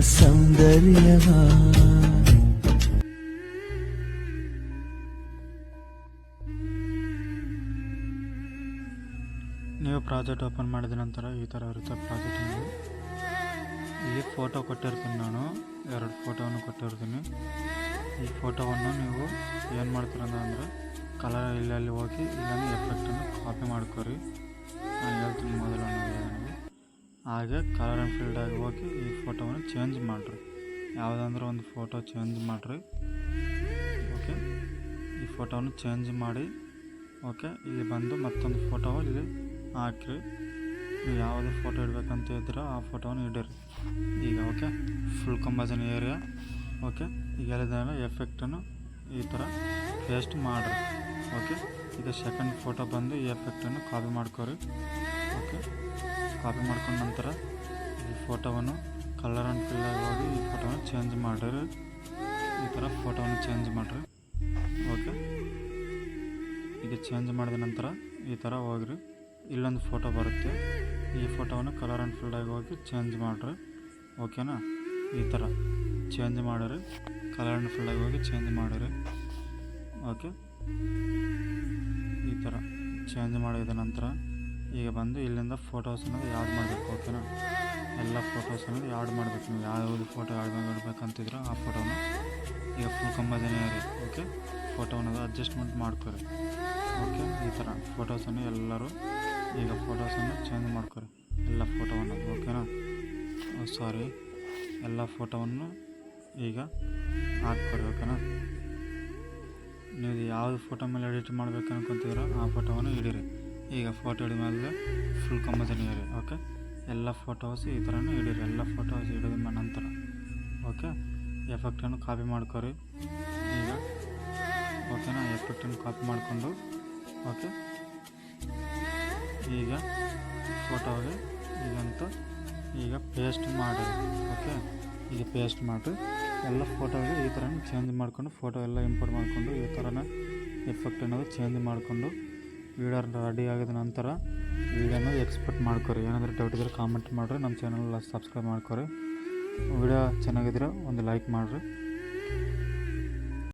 ಸೌಂದರ್ಯವ. ನೀವು project open ಮಾಡಿದ ನಂತರ ಈ ಥರ ಇರುತ್ತೆ ಪ್ರಾಜೆಕ್ಟ್. ಇಲ್ಲಿ ಫೋಟೋ ಕೊಟ್ಟಿರ್ತೀನಿ, ನಾನು 2 ಫೋಟೋವನ್ನು ಕೊಟ್ಟಿರ್ತೀನಿ. ಈ ಫೋಟೋವನ್ನು ನೀವು ಏನು ಮಾಡ್ತೀರ ಅಂದರೆ ಕಲರ್ ಇಲ್ಲಿ ಹೋಗಿ ಇಲ್ಲೊಂದು ಎಫೆಕ್ಟನ್ನು ಕಾಪಿ ಮಾಡ್ಕೊರಿ. ನಾನು ಹೇಳ್ತೀನಿ ಮೊದಲು ನನಗೆ. ಹಾಗೆ ಕಲರ್ ಆ್ಯಂಡ್ ಫೀಲ್ಡಾಗಿ ಹೋಗಿ ಈ ಫೋಟೋವನ್ನು ಚೇಂಜ್ ಮಾಡಿರಿ. ಯಾವುದಂದ್ರೆ ಒಂದು ಫೋಟೋ ಚೇಂಜ್ ಮಾಡಿರಿ. ಓಕೆ, ಈ ಫೋಟೋವನ್ನು ಚೇಂಜ್ ಮಾಡಿ ಓಕೆ, ಇಲ್ಲಿ ಬಂದು ಮತ್ತೊಂದು ಫೋಟೋ ಇಲ್ಲಿ ಹಾಕಿರಿ. ನೀವು ಯಾವುದು ಫೋಟೋ ಇಡಬೇಕಂತ ಇದ್ದೀರೋ ಆ ಫೋಟೋವನ್ನು ಇಡಿರಿ. ಈಗ ಓಕೆ, ಫುಲ್ ಕಂಬಜನ್ ಏರಿಯಾ. ಓಕೆ, ಈಗ ಹೇಳಿದ ಎಫೆಕ್ಟನ್ನು ಈ ಥರ ಪೇಸ್ಟ್ ಮಾಡಿರಿ. ಓಕೆ, ಈಗ ಸೆಕೆಂಡ್ ಫೋಟೋ ಬಂದು ಈ ಎಫೆಕ್ಟನ್ನು ಕಾಪಿ ಮಾಡ್ಕೊರಿ. ಓಕೆ, ಕಾಪಿ ಮಾಡ್ಕೊಂಡ ನಂತರ ಈ ಫೋಟೋವನ್ನು ಕಲರ್ ಆ್ಯಂಡ್ ಫಿಲ್ಲಾಗಿ ಹೋಗಿ ಈ ಫೋಟೋವನ್ನು ಚೇಂಜ್ ಮಾಡಿರಿ. ಈ ಥರ ಫೋಟೋವನ್ನು ಚೇಂಜ್ ಮಾಡಿರಿ. ಓಕೆ, ಈಗ ಚೇಂಜ್ ಮಾಡಿದ ನಂತರ ಈ ಥರ ಹೋಗ್ರಿ. ಇಲ್ಲೊಂದು ಫೋಟೋ ಬರುತ್ತೆ, ಈ ಫೋಟೋವನ್ನು ಕಲರ್ ಆ್ಯಂಡ್ ಫೀಲ್ಡಾಗಿ ಹೋಗಿ ಚೇಂಜ್ ಮಾಡಿರಿ. ಓಕೆನಾ, ಈ ಥರ ಚೇಂಜ್ ಮಾಡಿರಿ. ಕಲರ್ ಆ್ಯಂಡ್ ಫೀಲ್ಡಾಗಿ ಹೋಗಿ ಚೇಂಜ್ ಮಾಡಿರಿ. ಓಕೆ, ಈ ಥರ ಚೇಂಜ್ ಮಾಡಿದ ನಂತರ ಈಗ ಬಂದು ಇಲ್ಲಿಂದ ಫೋಟೋಸ್ ಅನ್ನೋದು ಯಾಡ್ ಮಾಡಬೇಕು. ಓಕೆನಾ, ಎಲ್ಲ ಫೋಟೋಸ್ ಅನ್ನೋದು ಯಾಡ್ ಮಾಡಬೇಕು. ನೀವು ಯಾವ್ದು ಫೋಟೋ ಯಾಡ್ ಮಾಡಬೇಕಂತಿದ್ರೆ ಆ ಫೋಟೋನ ಈಗ ಫುಲ್ ಕಂಬಜನ್ ಏರಿಯಾ. ಓಕೆ, ಫೋಟೋ ಅನ್ನೋದು ಅಡ್ಜಸ್ಟ್ಮೆಂಟ್ ಮಾಡ್ಕೊರಿ. ಓಕೆ, ಈ ಥರ ಫೋಟೋಸನ್ನು ಎಲ್ಲರೂ ಈಗ ಫೋಟೋಸನ್ನು ಚೇಂಜ್ ಮಾಡ್ಕೊರಿ. ಎಲ್ಲ ಫೋಟೋವನ್ನು ಓಕೆನಾ, ಸಾರಿ ಎಲ್ಲ ಫೋಟೋವನ್ನು ಈಗ ಹಾಕ್ಕೊರಿ. ಓಕೆನಾ, ನೀವು ಯಾವುದು ಫೋಟೋ ಮೇಲೆ ಎಡಿಟ್ ಮಾಡಬೇಕು ಅನ್ಕೊತಿದ್ರೋ ಆ ಫೋಟೋವನ್ನು ಇಡಿರಿ. ಈಗ ಫೋಟೋ ಹಿಡಿದ ಮೇಲೆ ಫುಲ್ ಕಂಬಜನ್ ಏರಿಯಾ. ಓಕೆ, ಎಲ್ಲ ಫೋಟೋಸ್ ಈ ಥರನೂ ಇಡಿರಿ. ಎಲ್ಲ ಫೋಟೋಸ್ ಹಿಡಿದ ನಂತರ ಓಕೆ, ಎಫೆಕ್ಟನ್ನು ಕಾಪಿ ಮಾಡ್ಕೊರಿ. ಈಗ ಓಕೆನಾ, ಎಫೆಕ್ಟನ್ನು ಕಾಪಿ ಮಾಡಿಕೊಂಡು ಓಕೆ, ಈಗ ಫೋಟೋಗೆ ಈಗಂತೂ ಈಗ ಪೇಸ್ಟ್ ಮಾಡಿ. ಓಕೆ, ಈಗ ಪೇಸ್ಟ್ ಮಾಡಿರಿ. ಎಲ್ಲ ಫೋಟೋಗೆ ಈ ಥರ ಚೇಂಜ್ ಮಾಡಿಕೊಂಡು ಫೋಟೋ ಎಲ್ಲ ಇಂಪೋರ್ಟ್ ಮಾಡಿಕೊಂಡು ಈ ಥರನ ಎಫೆಕ್ಟ್ ಅನ್ನೋದು ಚೇಂಜ್ ಮಾಡಿಕೊಂಡು ವೀಡಿಯೋ ರೆಡಿ ಆಗಿದ ನಂತರ ವೀಡಿಯೋನ ಎಕ್ಸ್ಪೋರ್ಟ್ ಮಾಡ್ಕೊರಿ. ಏನಾದರೂ ಡೌಟ್ ಇದ್ದರೆ ಕಾಮೆಂಟ್ ಮಾಡಿರಿ. ನಮ್ಮ ಚಾನಲ್ ಸಬ್ಸ್ಕ್ರೈಬ್ ಮಾಡ್ಕೊರಿ. ವೀಡಿಯೋ ಚೆನ್ನಾಗಿದ್ರೆ ಒಂದು ಲೈಕ್ ಮಾಡಿರಿ.